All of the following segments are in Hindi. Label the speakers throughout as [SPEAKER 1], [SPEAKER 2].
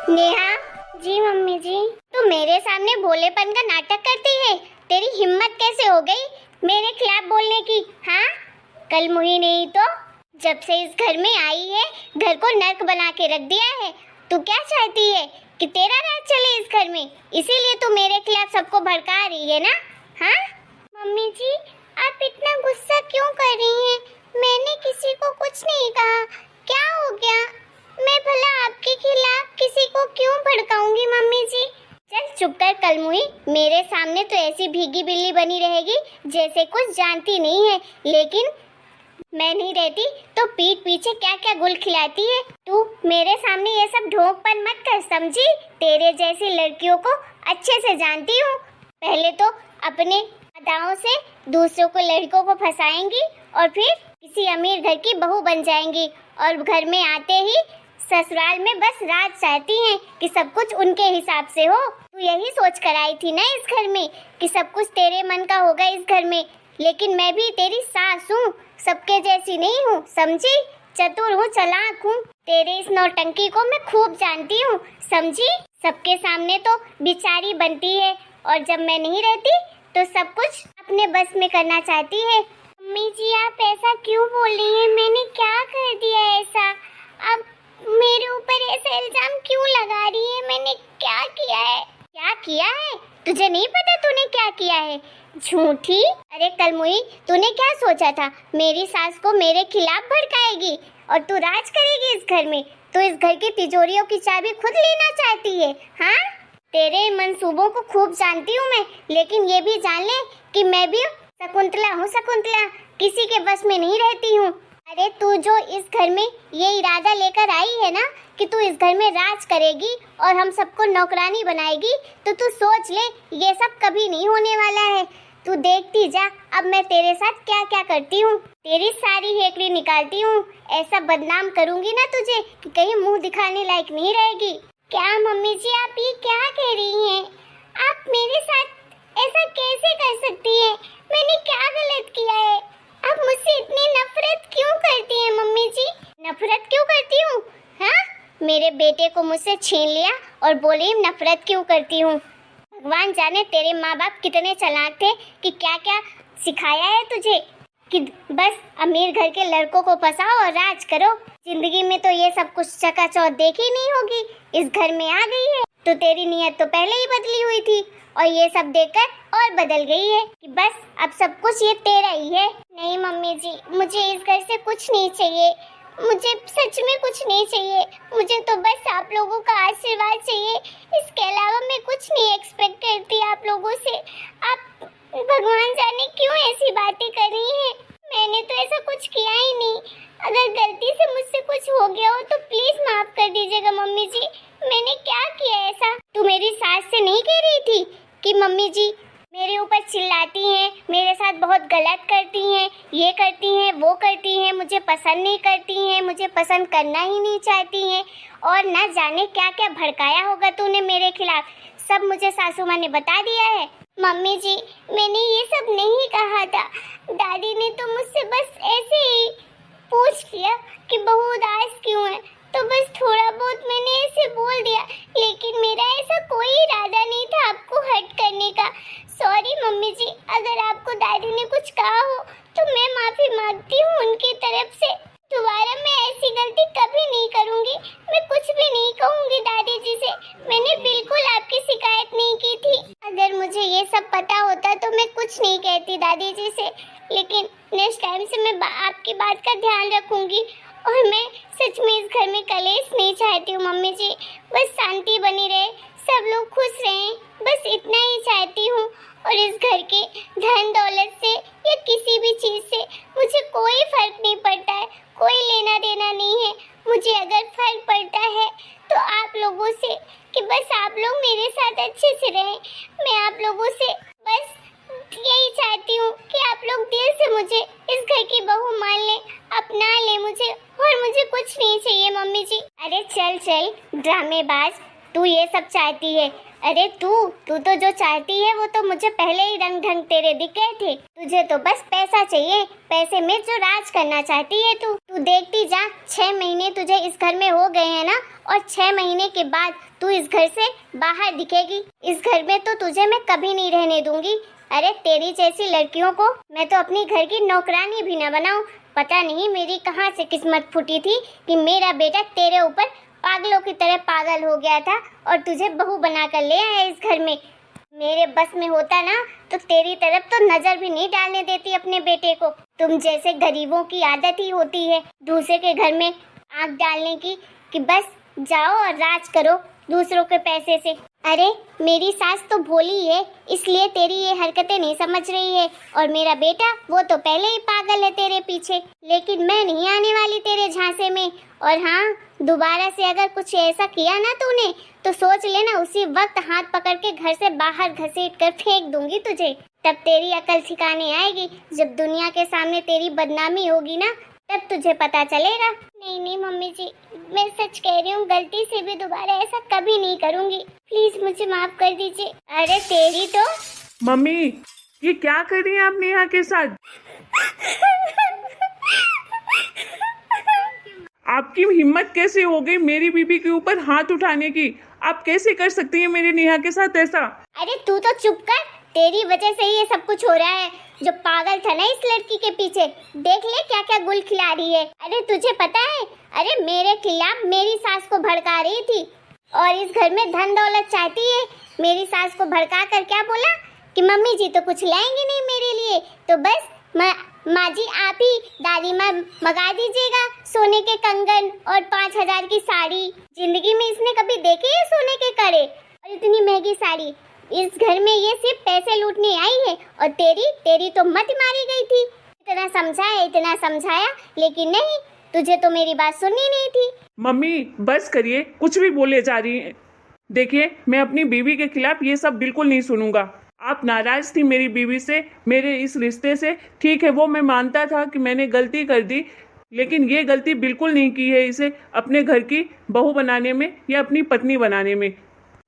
[SPEAKER 1] नेहा। जी मम्मी जी। तू मेरे सामने भोलेपन का नाटक करती है। तेरी हिम्मत कैसे हो गई मेरे खिलाफ बोलने की? हाँ, कल मुही नहीं तो जब से इस घर में आई है घर को नर्क बना के रख दिया है। तू क्या चाहती है कि तेरा राज चले इस घर में? इसीलिए तू मेरे खिलाफ सबको भड़का रही है ना? हाँ मम्मी जी, आप इतना गुस्सा क्यों कर रही हैं? मैंने किसी को कुछ नहीं कहा। क्या हो गया? मैं भला आपके खिलाफ किसी को क्यों भड़काऊंगी मम्मी जी? चल चुप कर कलमुई। मेरे सामने तो ऐसी भीगी बिल्ली बनी रहेगी जैसे कुछ जानती नहीं है, लेकिन मैं नहीं रहती तो पीठ पीछे क्या क्या गुल खिलाती है। तू मेरे सामने ये सब ढोंगपन मत कर, समझी? तेरे जैसी लड़कियों को अच्छे से जानती हूँ। पहले तो अपने अदाओं से दूसरों को लड़कों को फंसाएंगी और फिर किसी अमीर घर की बहू बन जाएंगी और घर में आते ही ससुराल में बस राज चाहती हैं कि सब कुछ उनके हिसाब से हो। तू यही सोच कर आई थी ना इस घर में कि सब कुछ तेरे मन का होगा इस घर में, लेकिन मैं भी तेरी सास हूँ, सबके जैसी नहीं हूँ, समझी? चतुर हूँ, चालाक हूँ। तेरे इस नौटंकी को मैं खूब जानती हूँ, समझी? सबके सामने तो बिचारी बनती है और जब मैं नहीं रहती तो सब कुछ अपने बस में करना चाहती है। मम्मी जी, आप ऐसा क्यों बोल रही हैं? मैंने क्या कर दिया ऐसा? अब मेरे ऊपर ऐसा इल्जाम क्यों लगा रही है? मैंने क्या किया है? क्या किया है? तुझे नहीं पता तूने क्या किया है? झूठी। अरे कलमुई, तूने क्या सोचा था? मेरी सास को मेरे खिलाफ भड़काएगी और तू राज करेगी इस घर में? तू इस घर की तिजोरियों की चाबी खुद लेना चाहती है? हाँ, तेरे मंसूबों को खूब जानती हूँ मैं, लेकिन ये भी जान ले कि मैं भी शकुंतला हूँ। शकुंतला किसी के बस में नहीं रहती हूँ। अरे तू जो इस घर में ये इरादा लेकर आई है ना कि तू इस घर में राज करेगी और हम सबको नौकरानी बनाएगी, तो तू सोच ले ये सब कभी नहीं होने वाला है। तू देखती जा अब मैं तेरे साथ क्या क्या करती हूँ। तेरी सारी हेकड़ी निकालती हूँ। ऐसा बदनाम करूँगी ना तुझे कि कहीं मुंह दिखाने लायक नहीं रहेगी। क्या मम्मी जी, आप ये क्या कह रही हैं? आप मेरे साथ ऐसा कैसे कर सकती हैं? मैंने क्या गलत किया है? आप मुझसे इतनी नफरत क्यों करती हैं मम्मी जी? नफरत क्यों करती हूँ? हाँ, मेरे बेटे को मुझसे छीन लिया और बोली नफरत क्यों करती हूँ। भगवान जाने तेरे माँ बाप कितने चालाक थे कि क्या क्या सिखाया है तुझे कि बस अमीर घर के लड़कों को फंसाओ और राज करो। जिंदगी में तो ये सब कुछ चकाचौंध देखी नहीं होगी, इस घर में आ गई है तो तेरी नीयत तो पहले ही बदली हुई थी और ये सब देखकर और बदल गई है कि बस अब सब कुछ ये तेरा ही है। नहीं मम्मी जी, मुझे इस घर से कुछ नहीं चाहिए। मुझे सच में कुछ नहीं चाहिए। मुझे तो बस आप लोगों का आशीर्वाद चाहिए। इसके अलावा मैं कुछ नहीं एक्सपेक्ट करती आप लोगों से। आप भगवान जाने क्यों ऐसी बातें कर रही हैं। मैंने तो ऐसा कुछ किया ही नहीं। अगर गलती से मुझसे कुछ हो गया हो तो प्लीज माफ कर दीजिएगा मम्मी जी। मैंने क्या किया ऐसा? तू मेरी सास से नहीं कह रही थी कि मम्मी जी मेरे ऊपर चिल्लाती हैं, मेरे साथ बहुत गलत करती हैं, ये करती हैं, वो करती हैं, मुझे पसंद नहीं करती हैं, मुझे पसंद करना ही नहीं चाहती हैं और ना जाने क्या क्या भड़काया होगा तूने मेरे खिलाफ। सब मुझे सासू माँ ने बता दिया है। मम्मी जी, मैंने ये सब नहीं कहा था। दादी ने तो मुझसे बस ऐसे ही पूछ लिया कि बहू उदास क्यों है, तो बस थोड़ा बहुत मैंने ऐसे बोल दिया, लेकिन मेरा ऐसा कोई इरादा नहीं था आपको हर्ट करने का। सॉरी मम्मी जी, अगर आपको दादी ने कुछ कहा हो तो मैं माफी मांगती हूँ उनकी तरफ से। दोबारा मैं ऐसी गलती कभी नहीं करूँगी। मैं कुछ भी नहीं कहूँगी दादी जी से। मैंने बिल्कुल आपकी शिकायत नहीं की थी। अगर मुझे ये सब पता होता तो मैं कुछ नहीं कहती दादी जी से, लेकिन नेक्स्ट टाइम से मैं आपकी बात का ध्यान रखूँगी और मैं सच में इस घर में कलेश नहीं चाहती हूँ मम्मी जी। बस शांति बनी रहे, सब लोग खुश रहें, बस इतना ही चाहती हूँ। और इस घर के धन दौलत से या किसी भी चीज़ से मुझे कोई फर्क नहीं पड़ता है, कोई लेना देना नहीं है। मुझे अगर फर्क पड़ता है तो आप लोगों से कि बस आप लोग मेरे साथ अच्छे से रहें। मैं आप लोगों से बस यही चाहती हूँ कि आप लोग दिल से मुझे इस घर की बहू मान लें, अपना ले मुझे, और मुझे कुछ नहीं चाहिए मम्मी जी। अरे चल चल ड्रामेबाज, तू ये सब चाहती है अरे तू तू तो जो चाहती है वो तो मुझे पहले ही रंग ढंग तेरे दिख गए थे। तुझे तो बस पैसा चाहिए, पैसे में जो राज करना चाहती है तू देखती जा। 6 महीने तुझे इस घर में हो गए हैं ना, और 6 महीने के बाद तू इस घर से बाहर दिखेगी। इस घर में तो तुझे मैं कभी नहीं रहने दूंगी। अरे तेरी जैसी लड़कियों को मैं तो अपनी घर की नौकरानी भी न बनाऊं। पता नहीं मेरी कहाँ से किस्मत फूटी थी कि मेरा बेटा तेरे ऊपर पागलों की तरह पागल हो गया था और तुझे बहू बनाकर ले आया इस घर में। मेरे बस में होता ना तो तेरी तरफ तो नजर भी नहीं डालने देती अपने बेटे को। तुम जैसे गरीबों की आदत ही होती है दूसरे के घर में आंख डालने की, कि बस जाओ और राज करो दूसरों के पैसे से। अरे मेरी सास तो भोली है, इसलिए तेरी ये हरकतें नहीं समझ रही है, और मेरा बेटा वो तो पहले ही पागल है तेरे पीछे। लेकिन मैं नहीं आने वाली तेरे झांसे में। और हाँ, दोबारा से अगर कुछ ऐसा किया ना तूने तो सोच लेना उसी वक्त हाथ पकड़ के घर से बाहर घसीट कर फेंक दूंगी तुझे। तब तेरी अकल ठिकाने आएगी। जब दुनिया के सामने तेरी बदनामी होगी ना तब तुझे पता चलेगा। नहीं नहीं मम्मी जी, मैं सच कह रही हूँ, गलती से भी दोबारा ऐसा कभी नहीं करूँगी। प्लीज मुझे माफ कर दीजिए। अरे तेरी तो
[SPEAKER 2] मम्मी, ये क्या कर रही हैं आप नेहा के साथ? आपकी हिम्मत कैसे हो गई मेरी बीबी के ऊपर हाथ उठाने की? आप कैसे कर सकती हैं मेरी नेहा के साथ ऐसा?
[SPEAKER 1] अरे तू तो चुप कर, तेरी वजह से ही ये सब कुछ हो रहा है। जो पागल था ना इस लड़की के पीछे, देख ले क्या क्या गुल खिला रही है। अरे तुझे पता है, अरे मेरे खिलाफ मेरी सास को भड़का रही थी और इस घर में धन दौलत चाहती है। मेरी सास को भड़का कर क्या बोला कि मम्मी जी तो कुछ लाएंगे नहीं मेरे लिए, तो बस माँ जी आप ही दादी माँ मंगा दीजिएगा सोने के कंगन और 5,000 की साड़ी। जिंदगी में इसने कभी देखे है सोने के कड़े और इतनी महंगी साड़ी? इस घर में ये सिर्फ पैसे लूटने आई है, और तेरी तो मत मारी गई थी। इतना समझाया लेकिन नहीं, तुझे तो मेरी बात सुननी नहीं थी।
[SPEAKER 2] मम्मी बस करिए, कुछ भी बोले जा रही हैं। देखिए, मैं अपनी बीवी के खिलाफ ये सब बिल्कुल नहीं सुनूंगा। आप नाराज थी मेरी बीवी से, मेरे इस रिश्ते से, ठीक है, वो मैं मानता था कि मैंने गलती कर दी, लेकिन ये गलती बिल्कुल नहीं की है इसे अपने घर की बहू बनाने में या अपनी पत्नी बनाने में।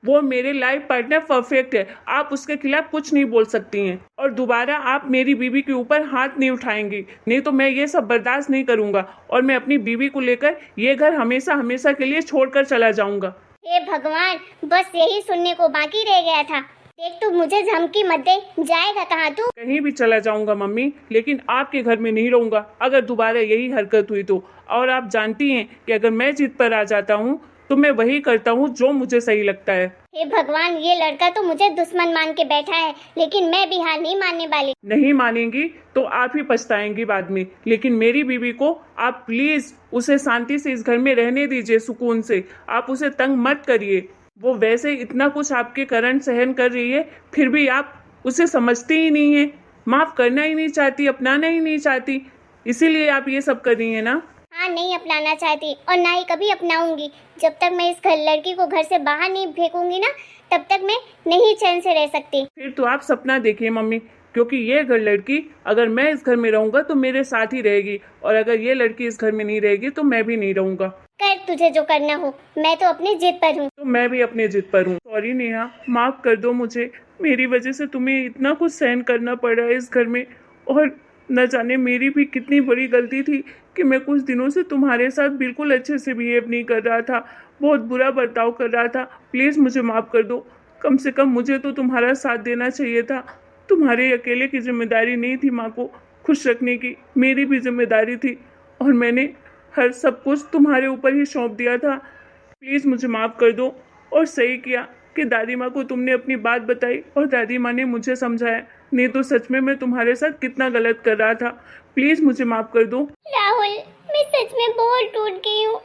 [SPEAKER 2] वो मेरे लाइफ पार्टनर परफेक्ट है, आप उसके खिलाफ कुछ नहीं बोल सकती हैं। और दोबारा आप मेरी बीवी के ऊपर हाथ नहीं उठाएंगी, नहीं तो मैं ये सब बर्दाश्त नहीं करूंगा और मैं अपनी बीवी को लेकर ये घर हमेशा हमेशा के लिए छोड़कर चला जाऊंगा।
[SPEAKER 1] हे भगवान, बस यही सुनने को बाकी रह गया था। देख तू मुझे धमकी मत दे, जाएगा कहाँ तू?
[SPEAKER 2] कहीं भी चला जाऊंगा मम्मी, लेकिन आपके घर में नहीं रहूंगा अगर दोबारा यही हरकत हुई तो। और आप जानती हैं कि अगर मैं जिद पर आ जाता हूँ तो मैं वही करता हूँ जो मुझे सही लगता है।
[SPEAKER 1] हे भगवान, ये लड़का तो मुझे दुश्मन मान के बैठा है, लेकिन मैं भी हार नहीं मानने वाली।
[SPEAKER 2] नहीं मानेंगी तो आप ही पछताएंगी बाद में। लेकिन मेरी बीवी को आप प्लीज उसे शांति से इस घर में रहने दीजिए, सुकून से। आप उसे तंग मत करिए। वो वैसे इतना कुछ आपके कारण सहन कर रही है, फिर भी आप उसे समझती ही नहीं है, माफ करना ही नहीं चाहती, अपनाना ही नहीं चाहती, इसीलिए आप ये सब कर रही है ना?
[SPEAKER 1] हाँ, नहीं अपनाना चाहती और ना ही कभी अपनाऊंगी। जब तक मैं इस लड़की को घर से बाहर नहीं फेंकूंगी ना, तब तक मैं नहीं चैन से रह सकती।
[SPEAKER 2] फिर तो आप सपना देखिए मम्मी, क्योंकि ये घर लड़की अगर मैं इस घर में रहूंगा तो मेरे साथ ही रहेगी, और अगर ये लड़की इस घर में नहीं रहेगी तो मैं भी नहीं रहूंगा।
[SPEAKER 1] कर तुझे जो करना हो, मैं तो अपनी जिद पर हूँ।
[SPEAKER 2] तो मैं भी अपने जिद पर हूँ। सॉरी नेहा, माफ कर दो मुझे, मेरी वजह से तुम्हें इतना कुछ सहन करना पड़ा इस घर में। और न जाने मेरी भी कितनी बड़ी गलती थी कि मैं कुछ दिनों से तुम्हारे साथ बिल्कुल अच्छे से बिहेव नहीं कर रहा था, बहुत बुरा बर्ताव कर रहा था। प्लीज़ मुझे माफ़ कर दो। कम से कम मुझे तो तुम्हारा साथ देना चाहिए था। तुम्हारे अकेले की जिम्मेदारी नहीं थी माँ को खुश रखने की, मेरी भी जिम्मेदारी थी, और मैंने हर सब कुछ तुम्हारे ऊपर ही सौंप दिया था। प्लीज़ मुझे माफ़ कर दो। और सही किया कि दादी माँ को तुमने अपनी बात बताई और दादी माँ ने मुझे समझाया, नहीं तो सच में मैं तुम्हारे साथ कितना गलत कर रहा था। प्लीज़ मुझे माफ़ कर दो।
[SPEAKER 1] राहुल, मैं सच में बहुत टूट गई हूँ।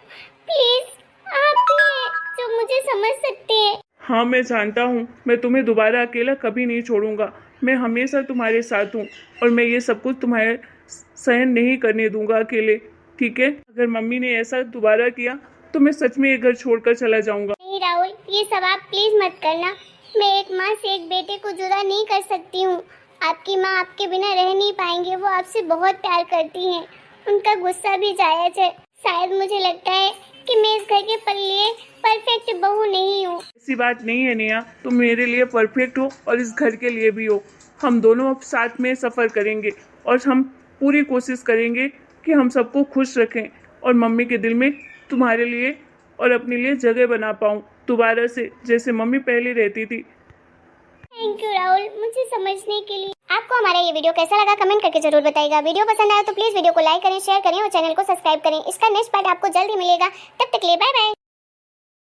[SPEAKER 1] प्लीज आप ही हैं जो मुझे समझ सकते हैं।
[SPEAKER 2] हाँ, मैं जानता हूँ, मैं तुम्हें दोबारा अकेला कभी नहीं छोड़ूंगा। मैं हमेशा तुम्हारे साथ हूँ और मैं ये सब कुछ तुम्हारे सहन नहीं करने दूंगा अकेले, ठीक है? अगर मम्मी ने ऐसा दोबारा किया तो मैं सच में ये घर छोड़कर चला जाऊंगा।
[SPEAKER 1] नहीं राहुल, ये सब आप प्लीज मत करना। मैं एक माँ से एक बेटे को जुदा नहीं कर सकती हूँ। आपकी माँ आपके बिना रह नहीं पाएंगे, वो आपसे बहुत प्यार करती हैं। उनका गुस्सा भी जायज है। शायद मुझे लगता है कि मैं इस घर के लिए परफेक्ट बहू नहीं हूँ।
[SPEAKER 2] ऐसी बात नहीं है नेहा, तुम मेरे लिए परफेक्ट हो और इस घर के लिए भी हो। हम दोनों अब साथ में सफ़र करेंगे और हम पूरी कोशिश करेंगे कि हम सबको खुश रखें और मम्मी के दिल में तुम्हारे लिए और अपने लिए जगह बना पाऊँ दोबारा से, जैसे मम्मी पहले रहती थी।
[SPEAKER 1] थैंक यू राहुल, मुझे समझने के लिए। आपको हमारा ये वीडियो कैसा लगा कमेंट करके जरूर बताइएगा। वीडियो पसंद आया तो प्लीज वीडियो को लाइक करें, शेयर करें और चैनल को सब्सक्राइब करें। इसका नेक्स्ट पार्ट आपको जल्द ही मिलेगा। तब तक के लिए बाय बाय।